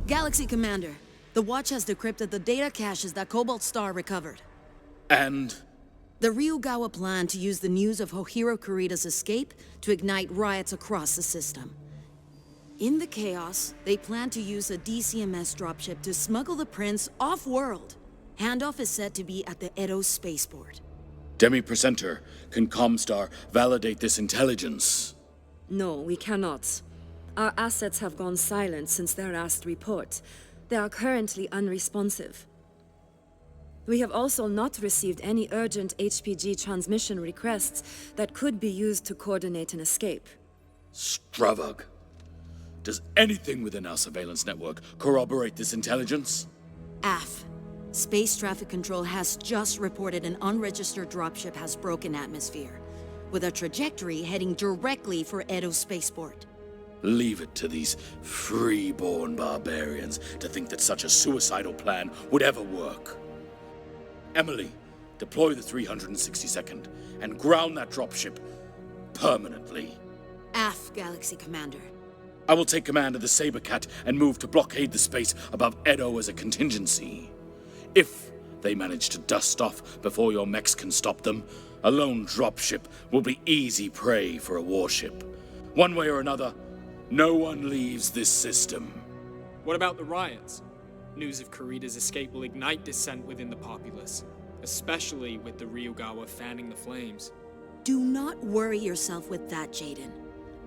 Galaxy Commander, the Watch has decrypted the data caches that Cobalt Star recovered. And? The Ryugawa plan to use the news of Hohiro Kurita's escape to ignite riots across the system. In the chaos, they plan to use a DCMS dropship to smuggle the prince off-world. Handoff is said to be at the Edo spaceport. Demi-Presenter, can Comstar validate this intelligence? No, we cannot. Our assets have gone silent since their last report. They are currently unresponsive. We have also not received any urgent HPG transmission requests that could be used to coordinate an escape. Stravug. Does anything within our surveillance network corroborate this intelligence? AF. Space Traffic Control has just reported an unregistered dropship has broken atmosphere, with a trajectory heading directly for Edo spaceport. Leave it to these free-born barbarians to think that such a suicidal plan would ever work. Emily, deploy the 362nd and ground that dropship permanently. AF, Galaxy Commander. I will take command of the Sabercat and move to blockade the space above Edo as a contingency. If they manage to dust off before your mechs can stop them, a lone dropship will be easy prey for a warship. One way or another, no one leaves this system. What about the riots? News of Kurita's escape will ignite dissent within the populace, especially with the Ryugawa fanning the flames. Do not worry yourself with that, Jaden.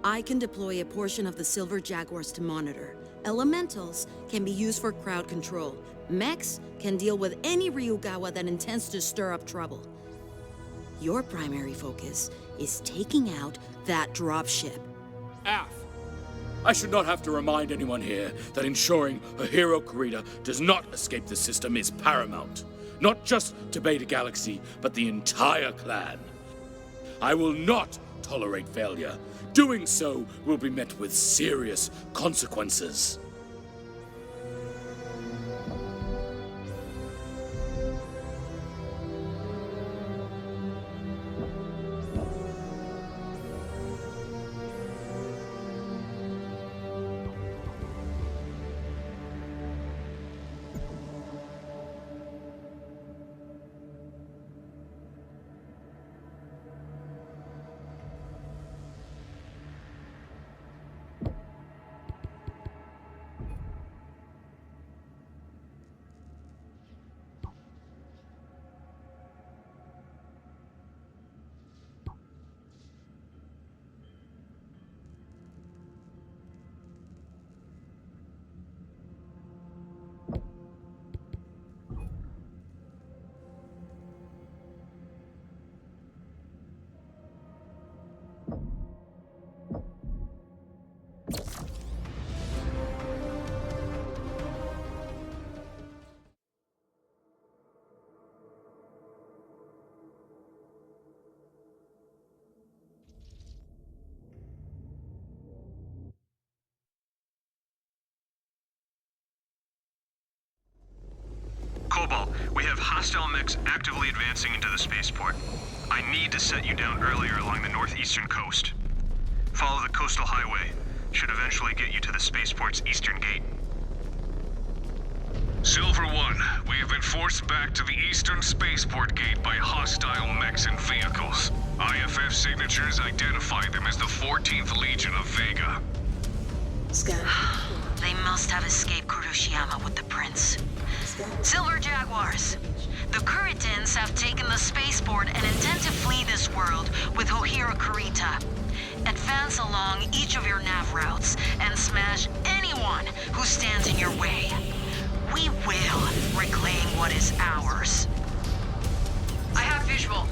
I can deploy a portion of the Silver Jaguars to monitor. Elementals can be used for crowd control. Mechs can deal with any Ryugawa that intends to stir up trouble. Your primary focus is taking out that dropship. AF. I should not have to remind anyone here that ensuring Hohiro Kurita does not escape the system is paramount. Not just to Beta Galaxy, but the entire clan. I will not tolerate failure. Doing so will be met with serious consequences. Cobalt, we have hostile mechs actively advancing into the spaceport. I need to set you down earlier along the northeastern coast. Follow the coastal highway. Should eventually get you to the spaceport's eastern gate. Silver 1, we have been forced back to the eastern spaceport gate by hostile mechs and vehicles. IFF signatures identify them as the 14th Legion of Vega. They must have escaped Kuroshiyama with the prince. Silver Jaguars. The Kuritans have taken the spaceport and intend to flee this world with Hohiro Kurita. Advance along each of your nav routes and smash anyone who stands in your way. We will reclaim what is ours. I have visual.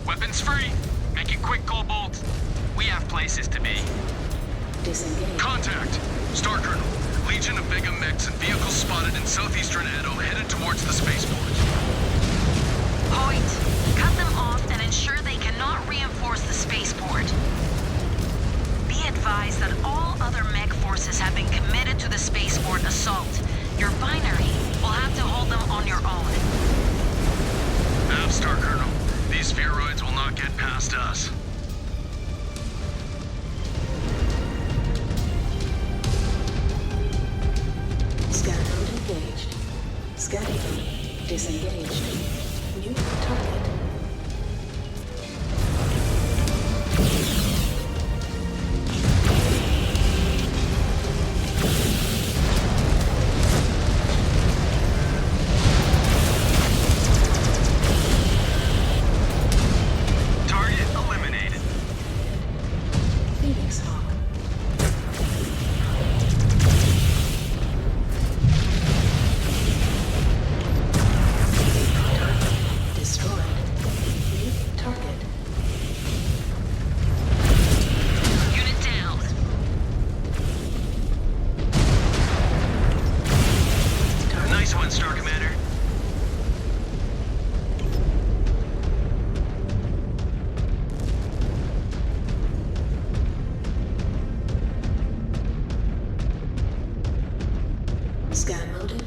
Weapons free. Make it quick, Cobalt. We have places to be. Contact! Star Colonel, Legion of Vega mechs and vehicles spotted in southeastern Edo headed towards the spaceport. Hoyt, cut them off and ensure they cannot reinforce the spaceport. Be advised that all other mech forces have been committed to the spaceport assault. Your binary will have to hold them on your own. Star Colonel, these spheroids will not get past us.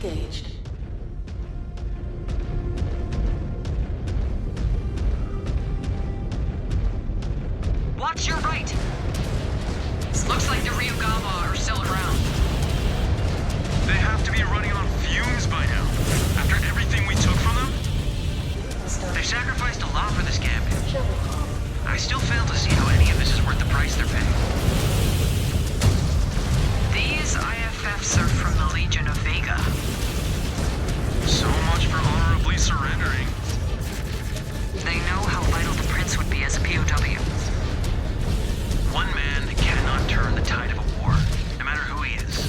engaged. Watch your right! Looks like the Ryugawa are still around. They have to be running on fumes by now. After everything we took from them? They sacrificed a lot for this camp. Shuttle call. I still fail to see how any of this is worth the price they're paying. These IFFs are from the Legion of Vega. So much for honorably surrendering. They know how vital the Prince would be as a POW. One man cannot turn the tide of a war, no matter who he is.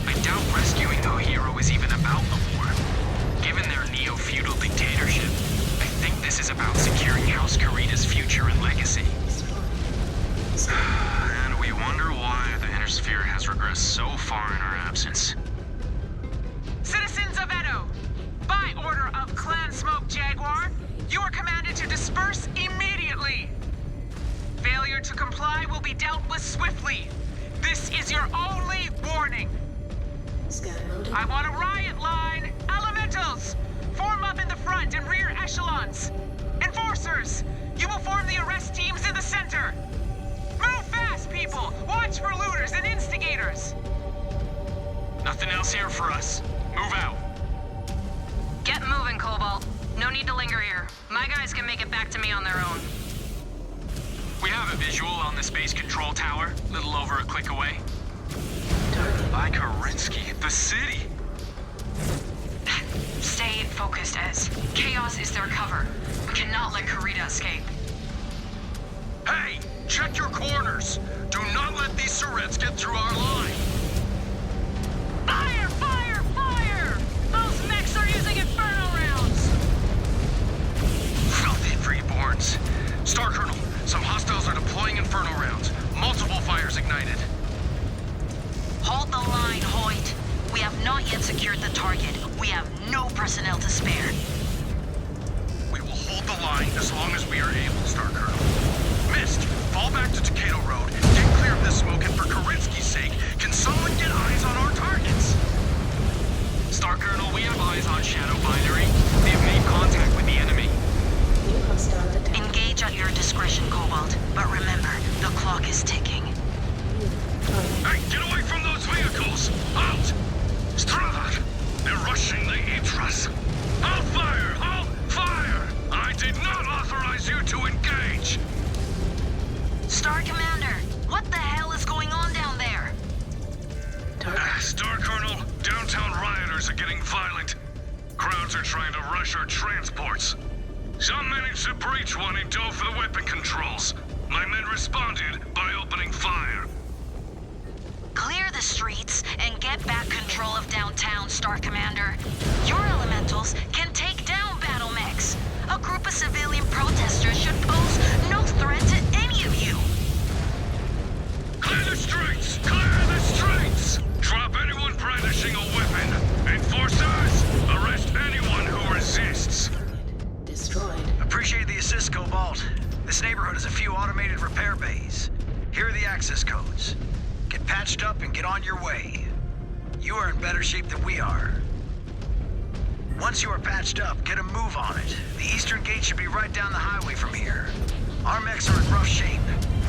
I doubt rescuing Ohiro is even about the war. Given their neo-feudal dictatorship, I think this is about securing House Kurita's future and legacy. And we wonder why the Inner Sphere has regressed so far in our absence. Citizens of Edo, by order of Clan Smoke Jaguar, you are commanded to disperse immediately. Failure to comply will be dealt with swiftly. This is your only warning. Scan loaded. I want a riot line. Elementals, form up in the front and rear echelons. Enforcers, you will form the arrest teams in the center. Move fast, people. Watch for looters and instigators. Nothing else here for us. Move out. Get moving, Cobalt. No need to linger here. My guys can make it back to me on their own. We have a visual on the space control tower, little over a click away. Target. By Karinsky, the city. Stay focused, Ez. Chaos is their cover. We cannot let Kurita escape. Hey, check your corners. Do not let these Surets get through our line. Fire! Fire! Fire! Those mechs are using inferno rounds. Filthy reborns. Star Colonel, some hostiles are deploying inferno rounds. Multiple fires ignited. Hold the line, Hoyt. We have not yet secured the target. We have no personnel to spare. We will hold the line as long as we are able, Star Colonel. Mist, fall back to Takeda Road. Get clear of this smoke, and for Karinsky's sake, can someone get eyes on our targets? Star Colonel, we have eyes on Shadow Binary. They've made contact with the enemy. New hostile detected. Engage at your discretion, Cobalt. But remember, the clock is ticking. Hey, get away from those vehicles! Out! Stravad! They're rushing the Idras! Hold fire! Hold fire! I did not authorize you to engage! Star Commander, what the hell is going on down there? Target. Star Colonel, downtown rioters are getting violent. Crowds are trying to rush our transports. Some managed to breach one and dove for the weapon controls. My men responded by opening fire. Clear the streets and get back control of downtown, Star Commander. Your elementals can take down battle mechs. A group of civilian protesters should pose no threat to any of you. Clear the streets! Clear the streets! Drop anyone brandishing a weapon. Enforcers, arrest anyone who resists. Destroyed. Appreciate the assist, Cobalt. This neighborhood has a few automated repair bays. Here are the access codes. Get patched up and get on your way. You are in better shape than we are. Once you are patched up, get a move on it. The eastern gate should be right down the highway from here. Our mechs are in rough shape.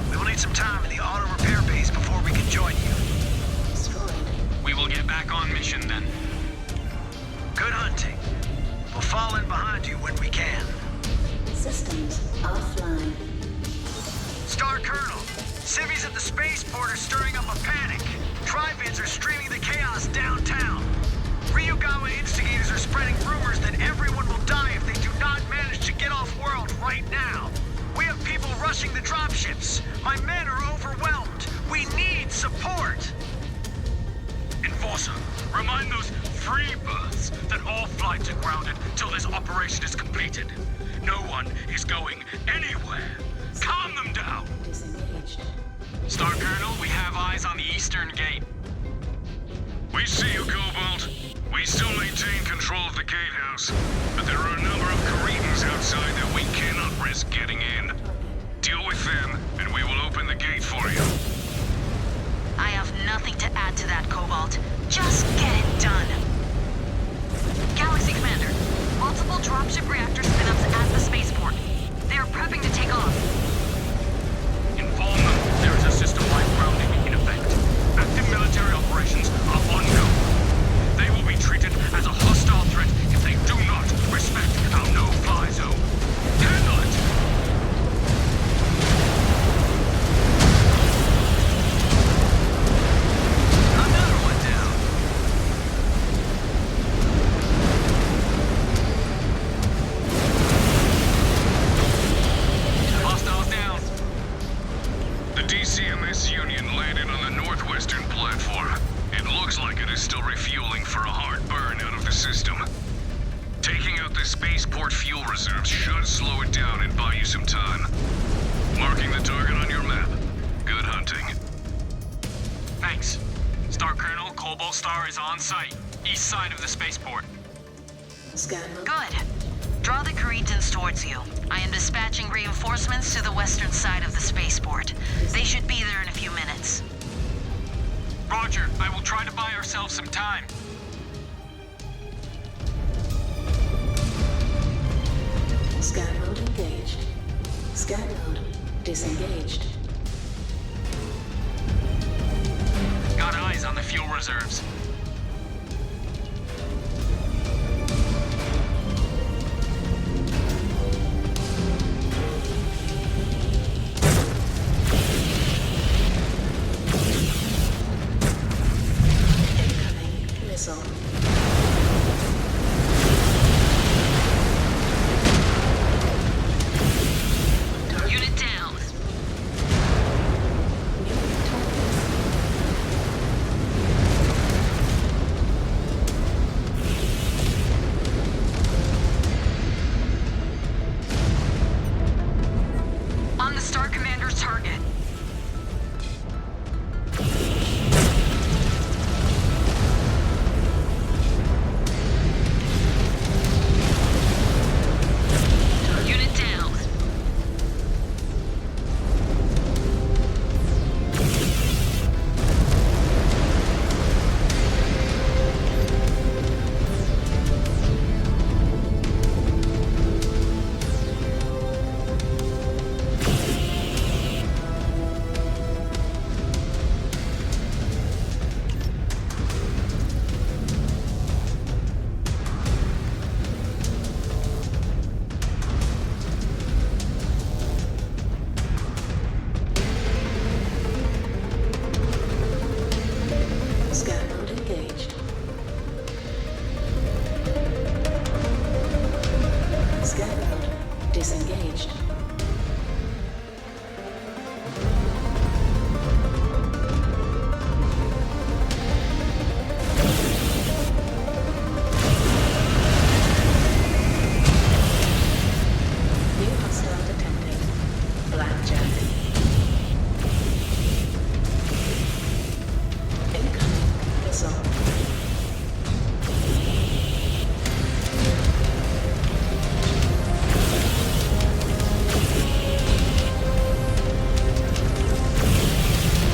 We will need some time in the auto repair bays before we can join you. Destroyed. We will get back on mission then. Good hunting. We'll fall in behind you when we can. Systems offline. Star Colonel, civvies at the spaceport are stirring up a panic. Trivids are streaming the chaos downtown. Ryugawa instigators are spreading rumors that everyone will die if they do not manage to get off-world right now. We have people rushing the dropships. My men are overwhelmed. We need support. Enforcer, remind those free birds that all flights are grounded till this operation is completed. No one is going anywhere. Calm them down. Disengaged. Star Colonel, we have eyes on the eastern gate. We see you, Cobalt. We still maintain control of the gatehouse, but there are a number of Caritans outside that we cannot risk getting in. Deal with them, and we will open the gate for you. I have nothing to add to that, Cobalt. Just get it done. Galaxy Commander, multiple dropship reactor spin-ups at the spaceport. They are prepping to take off. Inform them there is a system-wide grounding in effect. Active military operations are on go. They will be treated as a hostile threat if they do not respect our no-fly zone. Handle it! Another one down. Hostiles down. The DCMS Union landed on the northwestern platform. It looks like it is still refueling for a hard burn out of the system. Taking out the spaceport fuel reserves should slow it down and buy you some time. Marking the target on your map. Good hunting. Thanks. Star Colonel Cobalt Star is on site, east side of the spaceport. Scan mode. Good. Draw the Caritans towards you. I am dispatching reinforcements to the western side of the spaceport. They should be there in a few minutes. Roger, I will try to buy ourselves some time. Scan mode engaged. Scan mode disengaged. Got eyes on the fuel reserves. Incoming missile. Unit down. New target. On the Star Commander's target. Unit down. Scan mode engaged. Scan mode disengaged. New hostile detected. Blackjack. Incoming missile.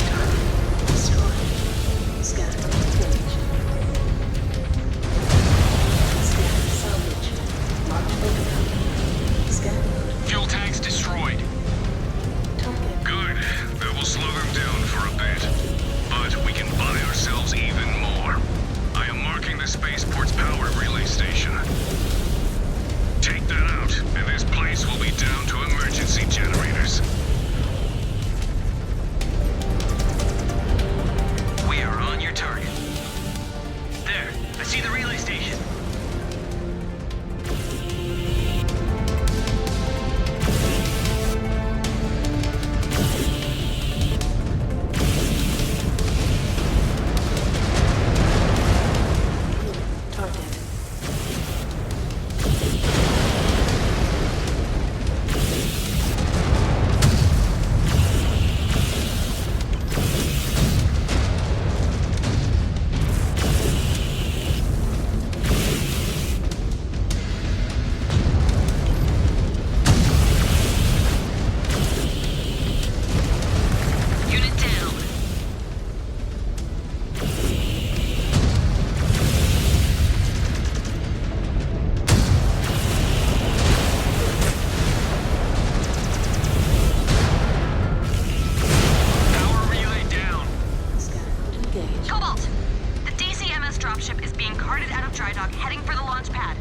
Target destroyed. Scan engaged. Scan salvage. Launch photograph. Scan mode. Fuel tanks destroyed. Target. Good. That will slow them down for a bit. But we can buy ourselves even more. I am marking the spaceport's power relay station. Take that out, and this place will be down to emergency generators. We are on your target. There, I see the relay station. Target. being carted out of dry dock, heading for the launch pad.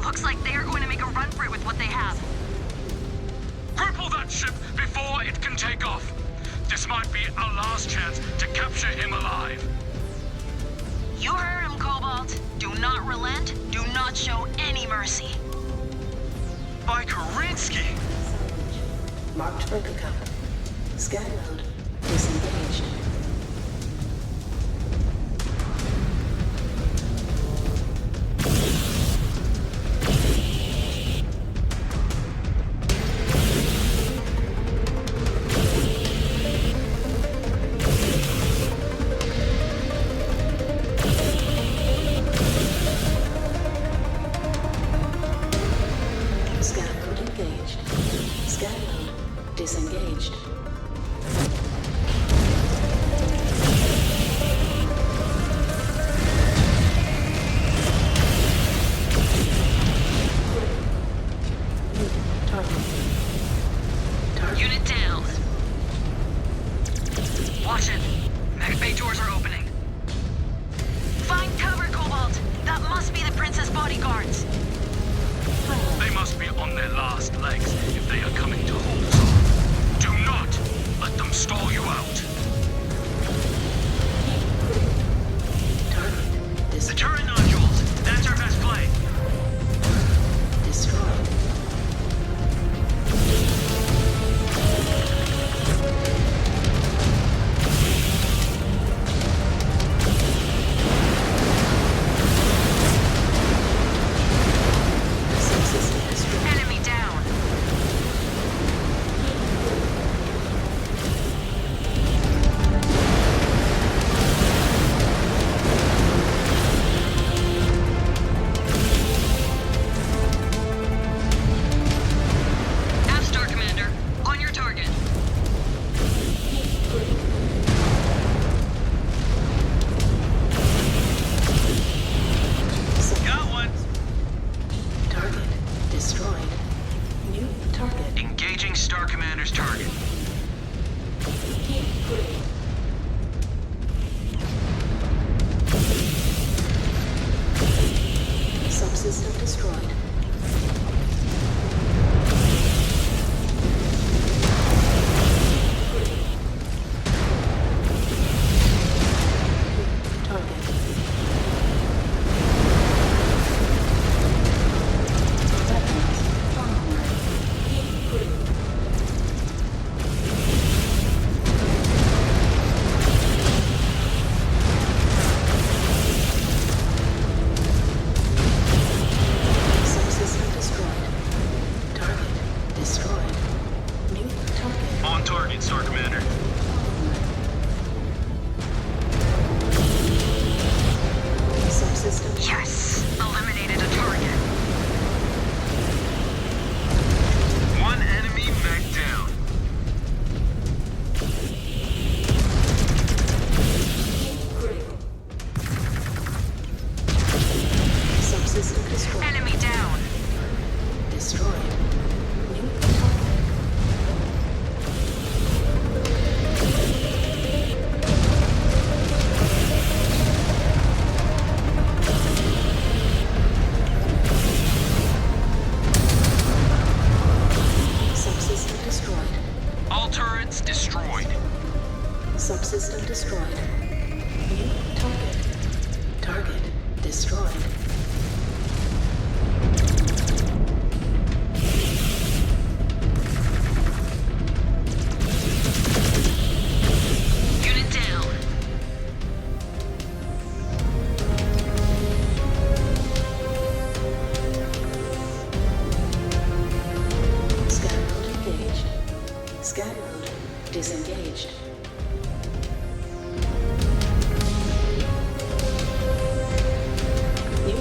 Looks like they are going to make a run for it with what they have. Cripple that ship before it can take off. This might be our last chance to capture him alive. You heard him, Cobalt. Do not relent. Do not show any mercy. By Karinsky! Marked bunker cover. Scan mode disengaged. Scan mode engaged. Scan mode disengaged. Target. Unit down. Watch it. Mech bay doors are opening. Find cover, Cobalt. That must be the Prince's bodyguards. They must be on their last legs if they are coming to halt. Do not let them stall you out. Target. The turret nodules! That's our best play! Destroyed. Subsystem destroyed. Enemy down. Star Commander, on your target. Got one! Target destroyed. New target. Engaging Star Commander's target. Subsystem destroyed. Target. Weapons online. Subsystem destroyed. Target destroyed. New target. On target, Star Commander. Subsystem Yes, eliminated a target. One enemy mech down. Subsystem destroyed. Enemy down. Destroyed. New target. Subsystem destroyed. All turrets destroyed. Subsystem destroyed. New target. Target destroyed. Unit down. Scan mode engaged. Scan mode disengaged. New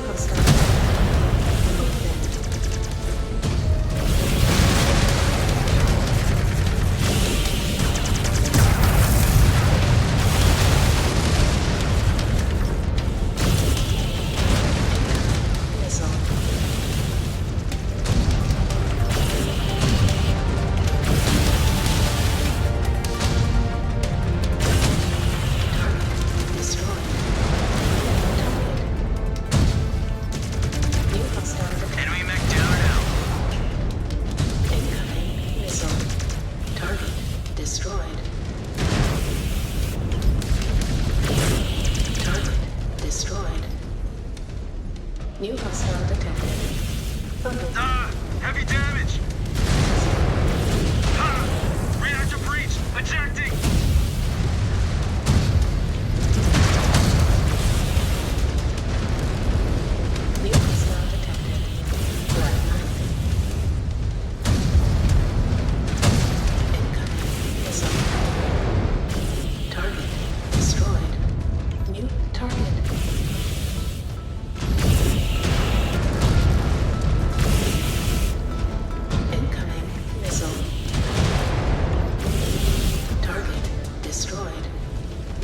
destroyed.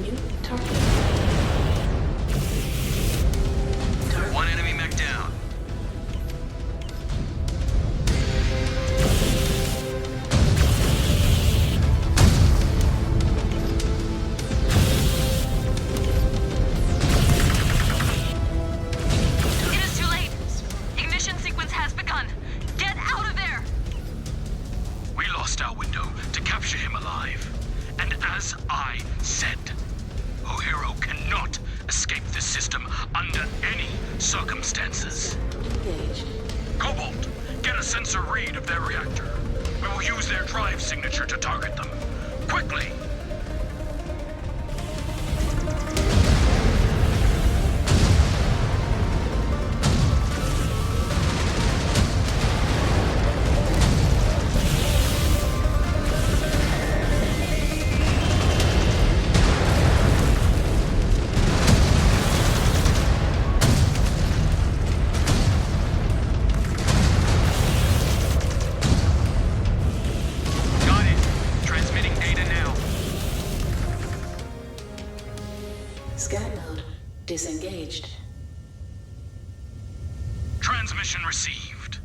New target. One enemy mech down. It is too late. Ignition sequence has begun. Get out of there! We lost our window to capture him alive. And as I said, O'Hero cannot escape this system under any circumstances. Engaged. Cobalt, get a sensor read of their reactor. We will use their drive signature to target them. Quickly! Got it. Transmitting data now. Scan mode disengaged. Transmission received.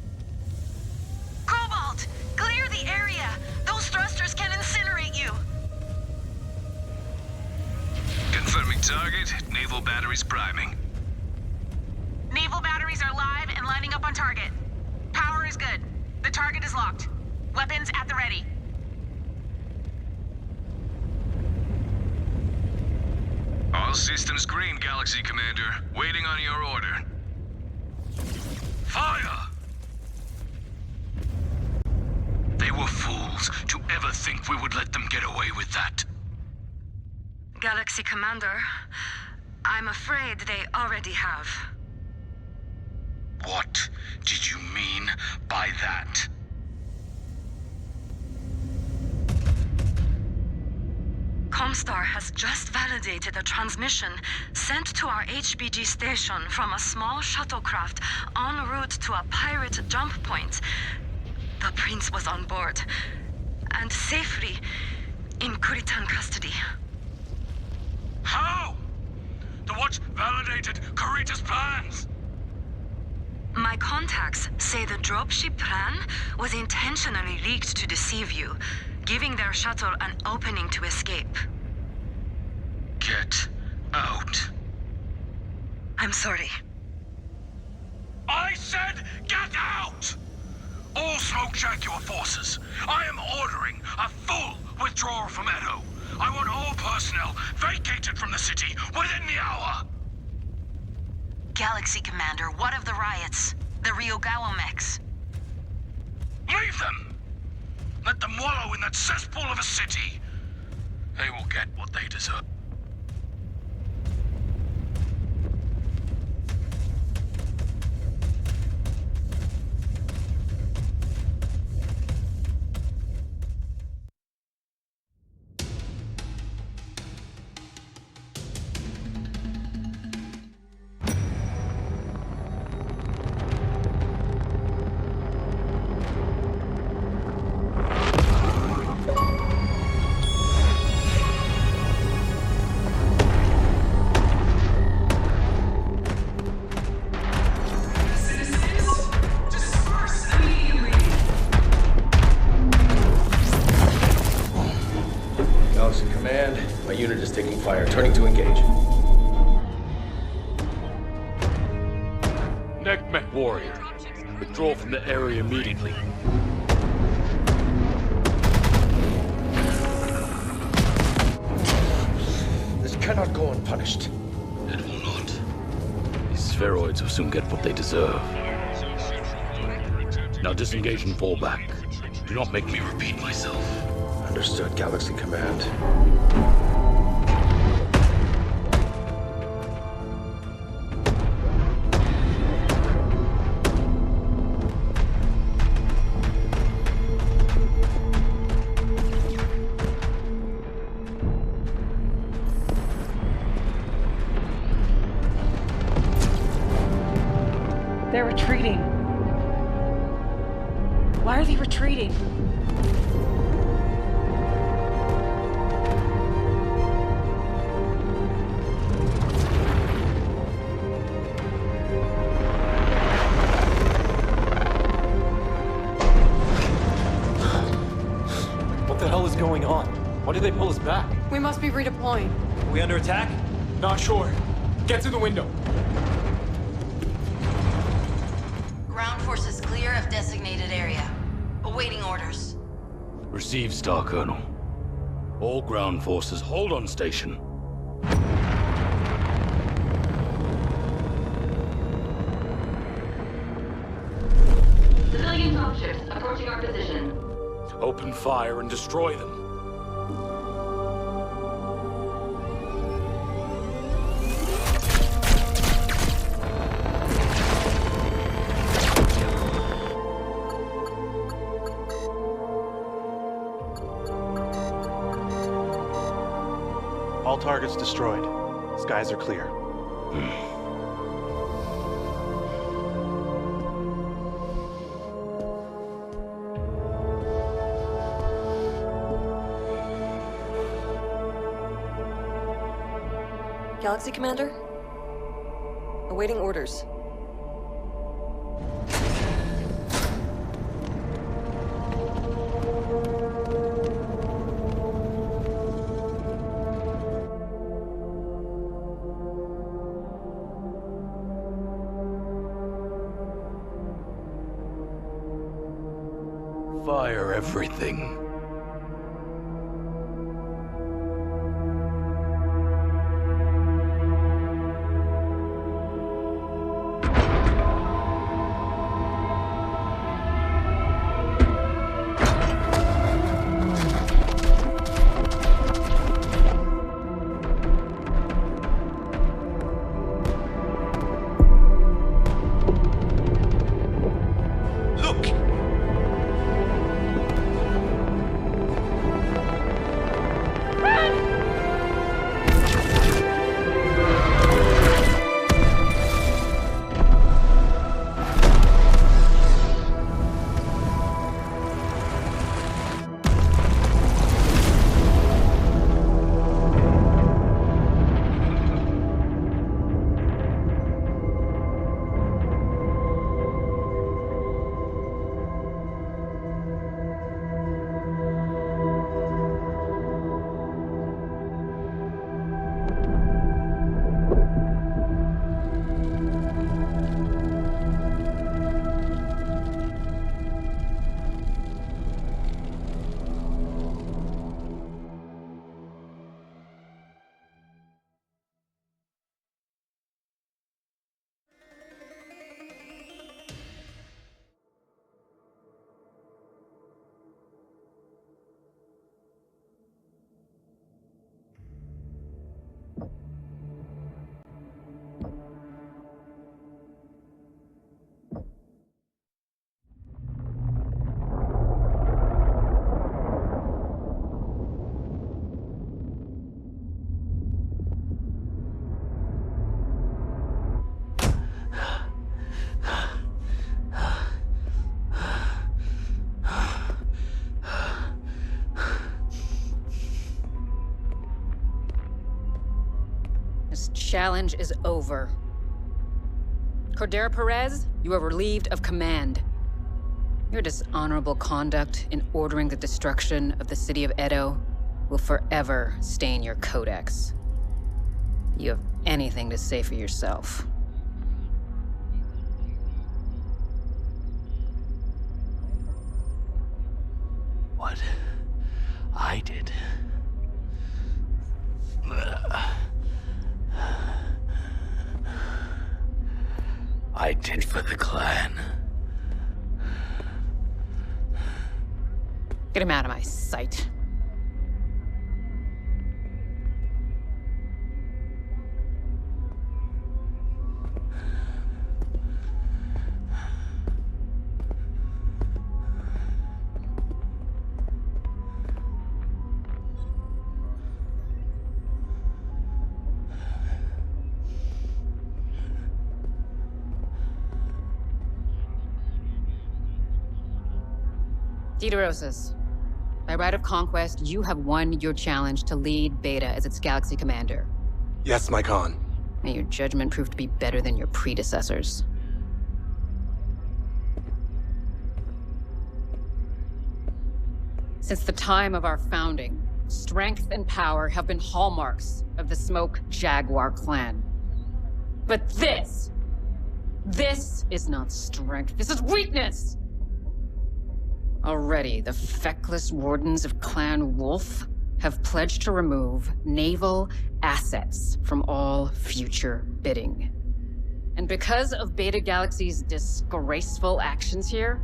Cobalt! Clear the area! Those thrusters can incinerate you! Confirming target. Naval batteries priming. Naval batteries are live and lining up on target. Power is good. The target is locked. Weapons at the ready. All systems green, Galaxy Commander. Waiting on your order. Fire! They were fools to ever think we would let them get away with that. Galaxy Commander, I'm afraid they already have. What did you mean by that? Comstar has just validated a transmission sent to our HBG station from a small shuttlecraft en route to a pirate jump point. The Prince was on board, and safely in Kuritan custody. How? The Watch validated Kurita's plans. My contacts say the dropship plan was intentionally leaked to deceive you, giving their shuttle an opening to escape. Get out. I'm sorry. I said get out! All smoke Jaguar forces. I am ordering a full withdrawal from Edo. I want all personnel vacated from the city within the hour. Galaxy Commander, what of the riots? The Ryugawa mechs? Leave them! Let them wallow in that cesspool of a city. They will get what they deserve. My unit is taking fire. Turning to engage. Neck warrior. Withdraw from the area immediately. This cannot go unpunished. It will not. These spheroids will soon get what they deserve. Now disengage and fall back. Do not make me repeat myself. Understood, Galaxy Command. They're retreating. Why are they retreating? We must be redeploying. We under attack? Not sure. Get to the window. Ground forces clear of designated area. Awaiting orders. Receive, Star Colonel. All ground forces hold on station. Civilian dropships approaching our position. Open fire and destroy them. All targets destroyed. Skies are clear. Galaxy Commander? Awaiting orders. Fire everything. This challenge is over. Cordera Perez, you are relieved of command. Your dishonorable conduct in ordering the destruction of the city of Edo will forever stain your codex. You have anything to say for yourself? What I did. I did for the clan. Get him out of my sight. Diderosas, by right of conquest, you have won your challenge to lead Beta as its galaxy commander. Yes, my Khan. May your judgment prove to be better than your predecessors. Since the time of our founding, Strength and power have been hallmarks of the Smoke Jaguar clan. But this is not strength, this is weakness! Already, the feckless wardens of Clan Wolf have pledged to remove naval assets from all future bidding. And because of Beta Galaxy's disgraceful actions here,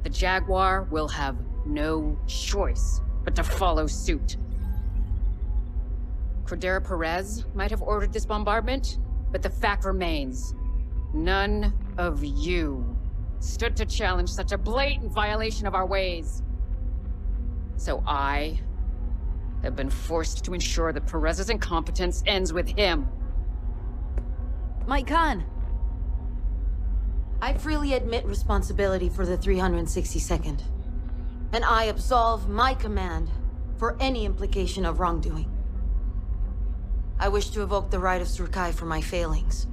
the Jaguar will have no choice but to follow suit. Cordera Perez might have ordered this bombardment, but the fact remains, none of you stood to challenge such a blatant violation of our ways. So I have been forced to ensure that Perez's incompetence ends with him. My Khan, I freely admit responsibility for the 362nd, and I absolve my command for any implication of wrongdoing. I wish to evoke the right of Surkai for my failings.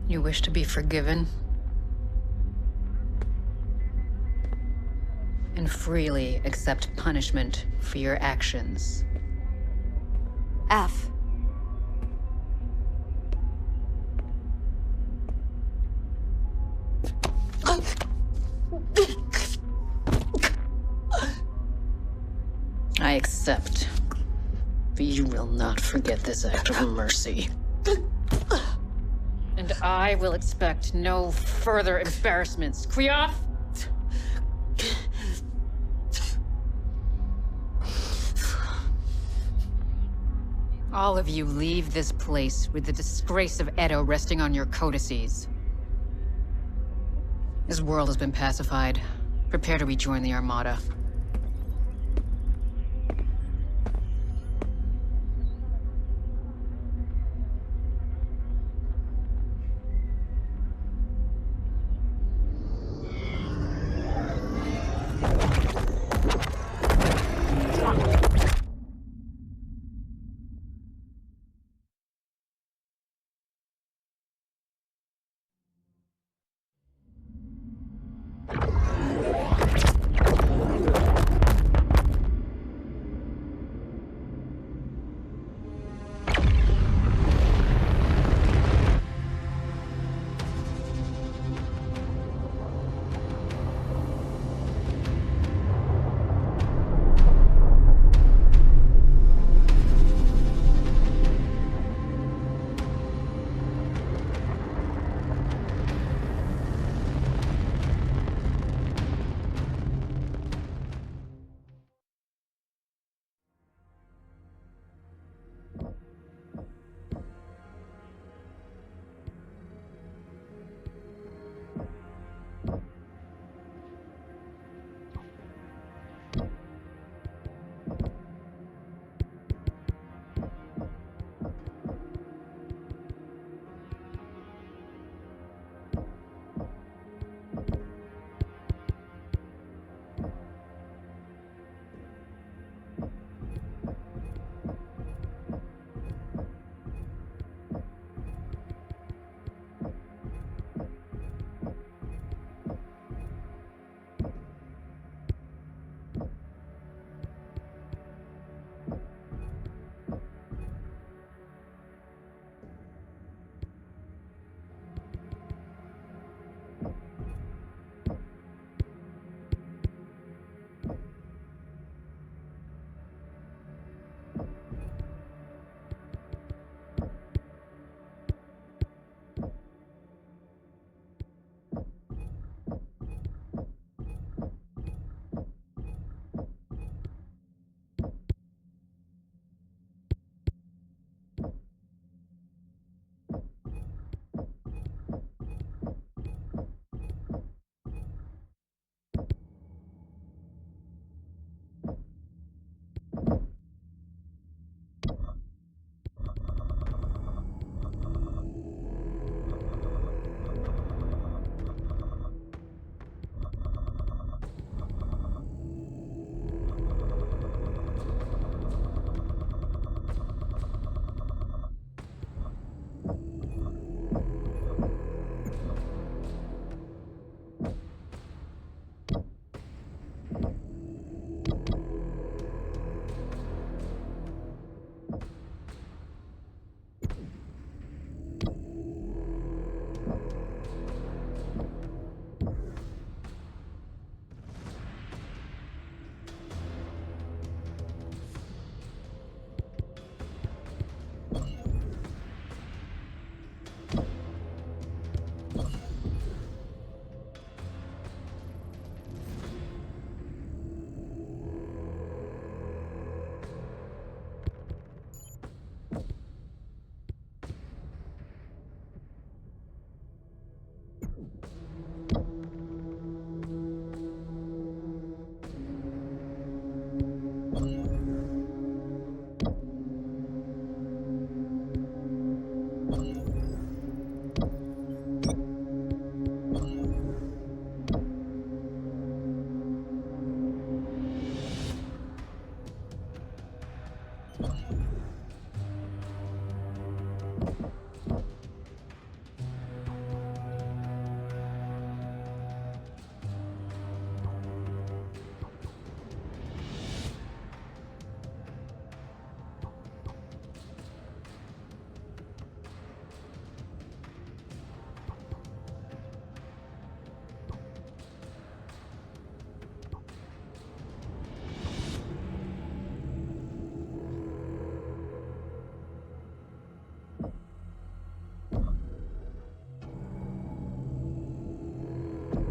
You wish to be forgiven? And freely accept punishment for your actions. F. I accept. But you will not forget this act of mercy. And I will expect no further embarrassments. Kriyoff? All of you leave this place with the disgrace of Edo resting on your codices. This world has been pacified. Prepare to rejoin the Armada.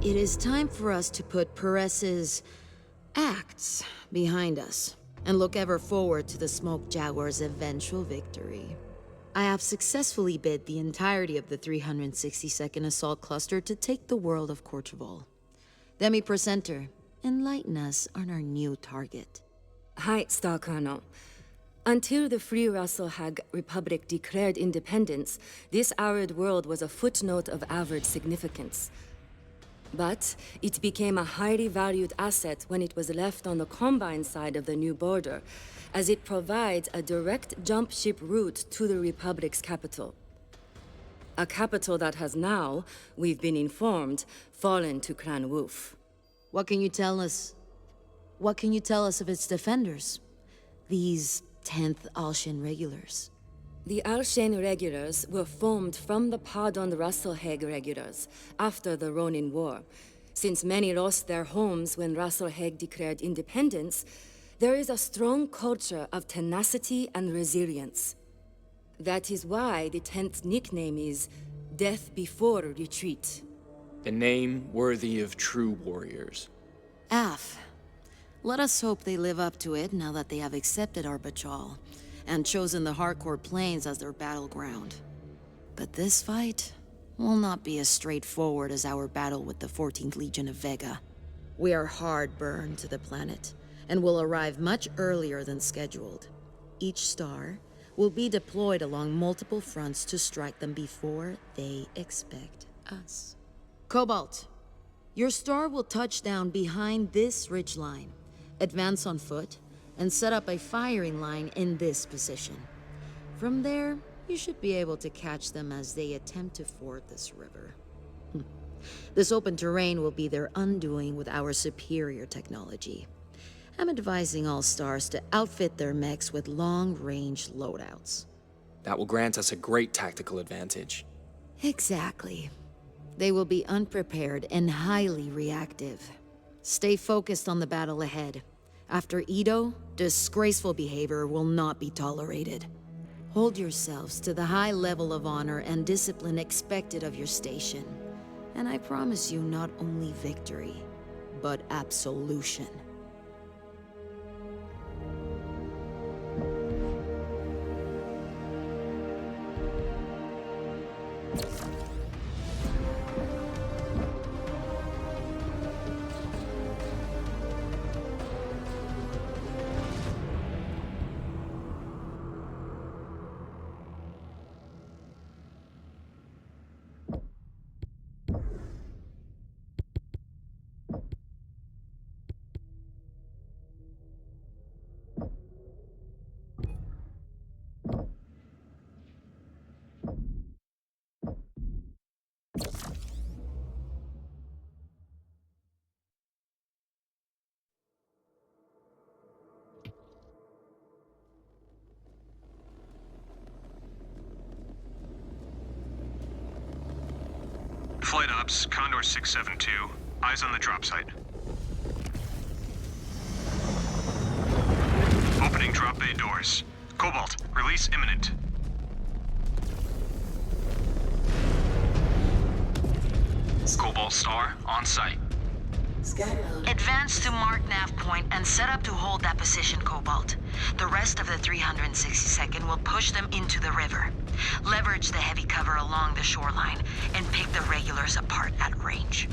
It is time for us to put Perez's acts behind us and look ever forward to the Smoke Jaguar's eventual victory. I have successfully bid the entirety of the 362nd Assault Cluster to take the world of Cortravol. Demi Presenter, enlighten us on our new target. Hi, Star Colonel. Until the Free Russell Hag Republic declared independence, this arid world was a footnote of average significance. But it became a highly valued asset when it was left on the Combine side of the new border, as it provides a direct jump ship route to the Republic's capital. A capital that has now, we've been informed, fallen to Clan Wolf. What can you tell us? What can you tell us of its defenders? These 10th Alshan regulars. The Alshan regulars were formed from the pardoned Russell Hague regulars after the Ronin War. Since many lost their homes when Russell Hague declared independence, there is a strong culture of tenacity and resilience. That is why the 10th nickname is Death Before Retreat. A name worthy of true warriors. Af. Let us hope they live up to it now that they have accepted our betrayal and chosen the Hardcore Plains as their battleground. But this fight will not be as straightforward as our battle with the 14th Legion of Vega. We are hard burned to the planet and will arrive much earlier than scheduled. Each star will be deployed along multiple fronts to strike them before they expect us. Cobalt, your star will touch down behind this ridgeline, advance on foot, and set up a firing line in this position. From there, you should be able to catch them as they attempt to ford this river. This open terrain will be their undoing with our superior technology. I'm advising all stars to outfit their mechs with long-range loadouts. That will grant us a great tactical advantage. Exactly. They will be unprepared and highly reactive. Stay focused on the battle ahead. After Edo, disgraceful behavior will not be tolerated. Hold yourselves to the high level of honor and discipline expected of your station. And I promise you not only victory, but absolution. Flight Ops, Condor 672. Eyes on the drop site. Opening drop bay doors. Cobalt, release imminent. Cobalt Star, on site. Advance to mark nav point and set up to hold that position, Cobalt. The rest of the 362nd will push them into the river. Leverage the heavy cover along the shoreline and pick the regulars apart at range.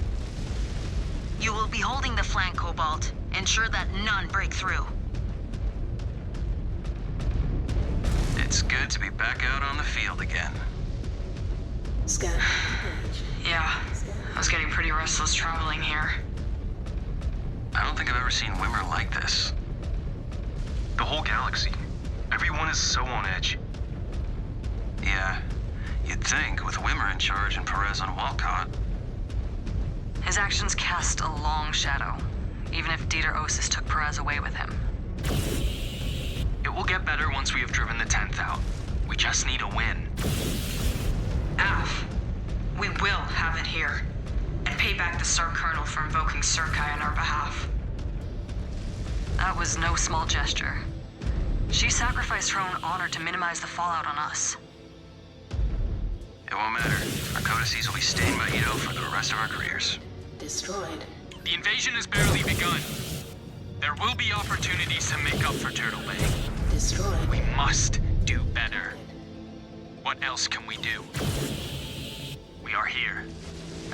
You will be holding the flank, Cobalt. Ensure that none break through. It's good to be back out on the field again. Yeah, I was getting pretty restless traveling here. I don't think I've ever seen Wimmer like this. The whole galaxy. Everyone is so on edge. Yeah, you'd think with Wimmer in charge and Perez on Walcott. His actions cast a long shadow, even if Dieter Osis took Perez away with him. It will get better once we have driven the 10th out. We just need a win. Af, we will have it here. And pay back the Star Colonel for invoking Surkai on our behalf. That was no small gesture. She sacrificed her own honor to minimize the fallout on us. It won't matter. Our codices will be stained by Edo for the rest of our careers. destroyed. The invasion has barely begun. There will be opportunities to make up for Turtle Bay. Destroyed. We must do better. What else can we do? We are here.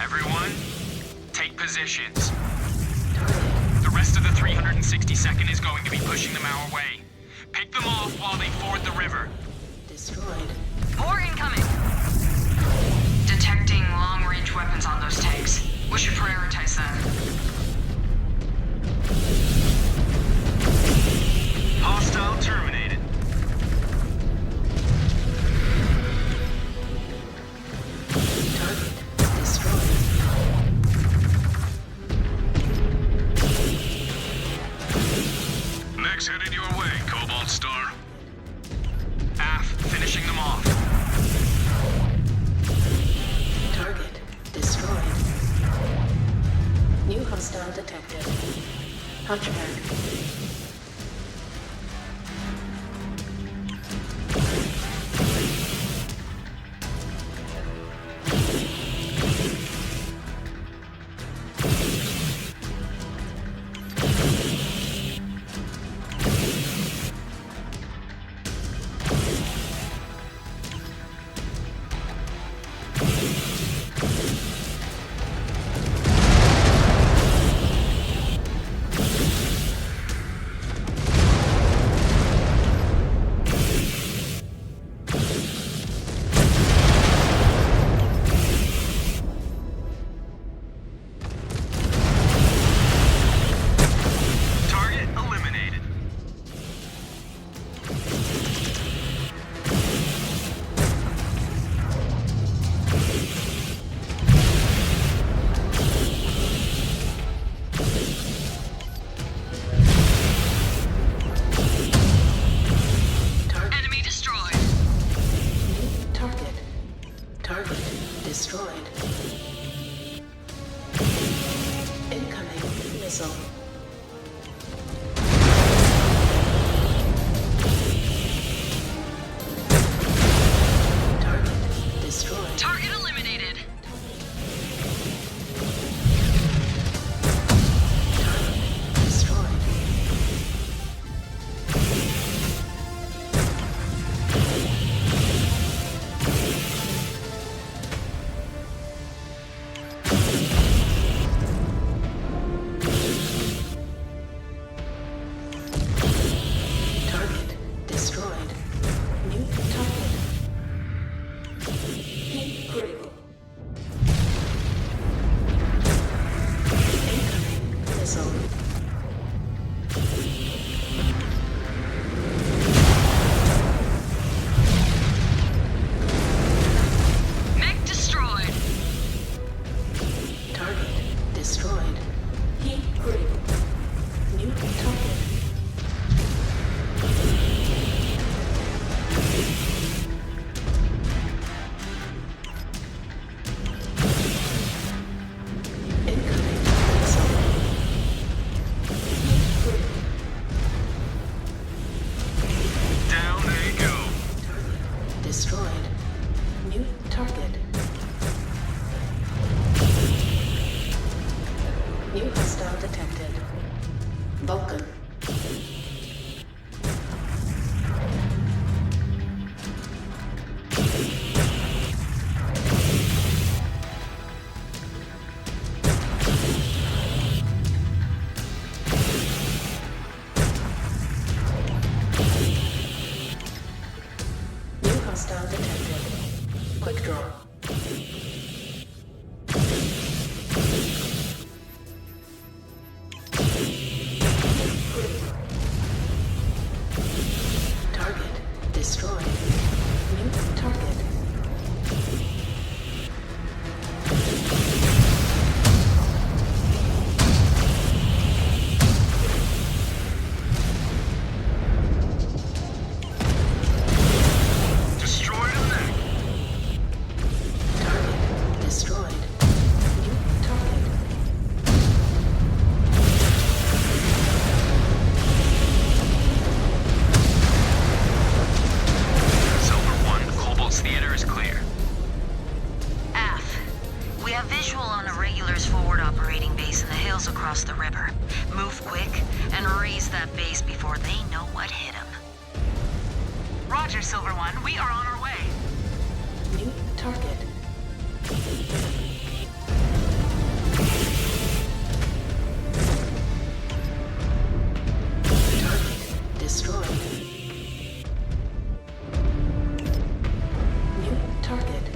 Everyone, take positions. The rest of the 362nd is going to be pushing them our way. Pick them off while they ford the river. Destroyed. More incoming! Detecting long-range weapons on those tanks. We should prioritize them. Hostile terminated. Target destroyed. Next headed your way, Cobalt Star. AF, finishing them off. Target destroyed. New hostile detected. Hunchback. Target eliminated. Enemy destroyed. New target. Target destroyed. Incoming missile. Target destroyed. Target eliminated. Target destroyed. Target destroyed. New target. Hit critical. Incoming missile. Mech destroyed. Target destroyed. Hit critical. New target. Incoming missile. Hit critical. Down they go. Target destroyed. New target. New hostile detected. Vulcan. New hostile detected. Quick draw. miles across the river. Move quick and raise that base before they know what hit them. Roger, Silver One. We are on our way. New target. Target destroyed. New target.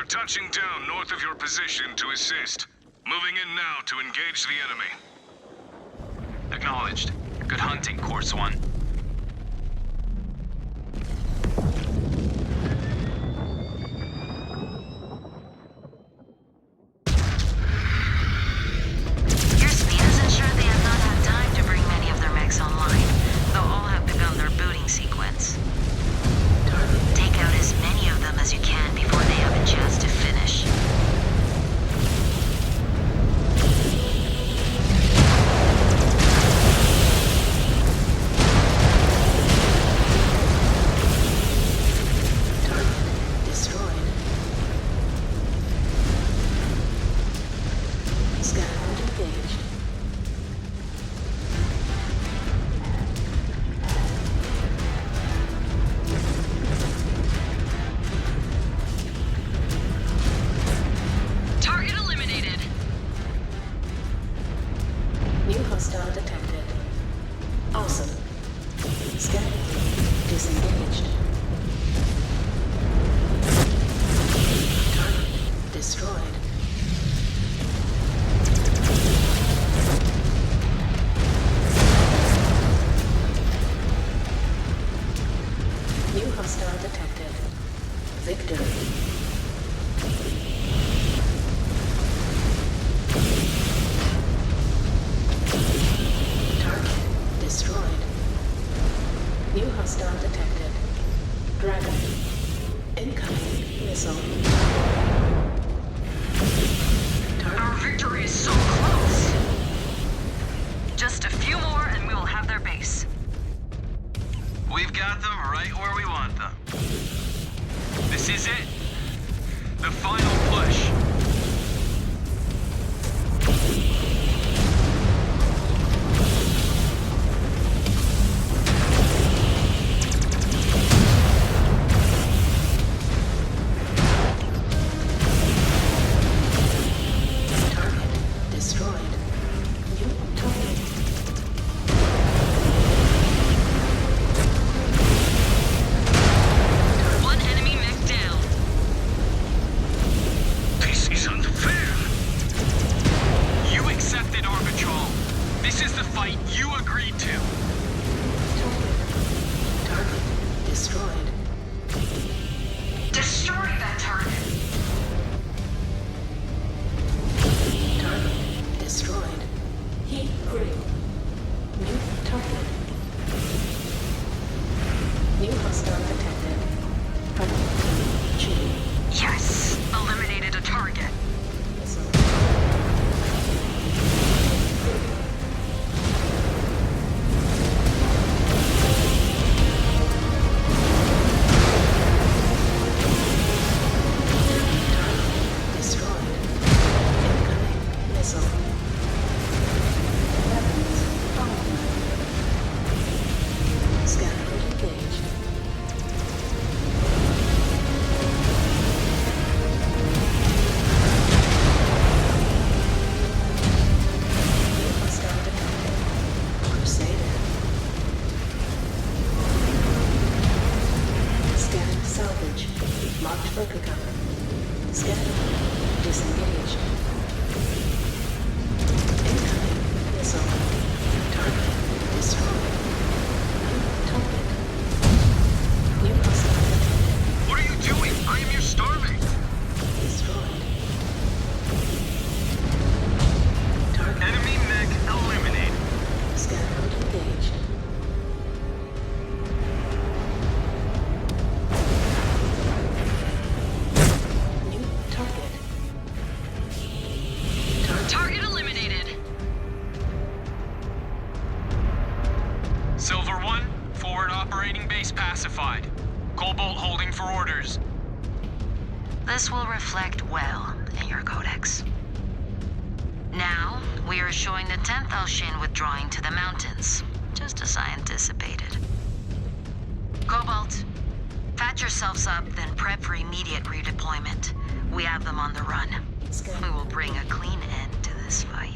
Touching down north of your position to assist. Moving in now to engage the enemy. Acknowledged. Good hunting, Course One. Your speed is ensured they have not had time to bring many of their mechs online, though all have begun their booting sequence. Take out as many of them as you can before they have a chance to finish. Target destroyed. Skyhound engaged. Target eliminated. New hostile detected. Awesome. Scanning. Disengaged. Target destroyed. New hostile detected. Victory. Target destroyed. New hostile detected. Dragon. Incoming missile. Our victory is so close. Just a few more and we will have their base. We We've got them right where we want them. This is it. The final push. Yes! Eliminated a target. This will reflect well in your codex. Now, we are showing the 10th Elshin withdrawing to the mountains, just as I anticipated. Cobalt, patch yourselves up, then prep for immediate redeployment. We have them on the run. We will bring a clean end to this fight.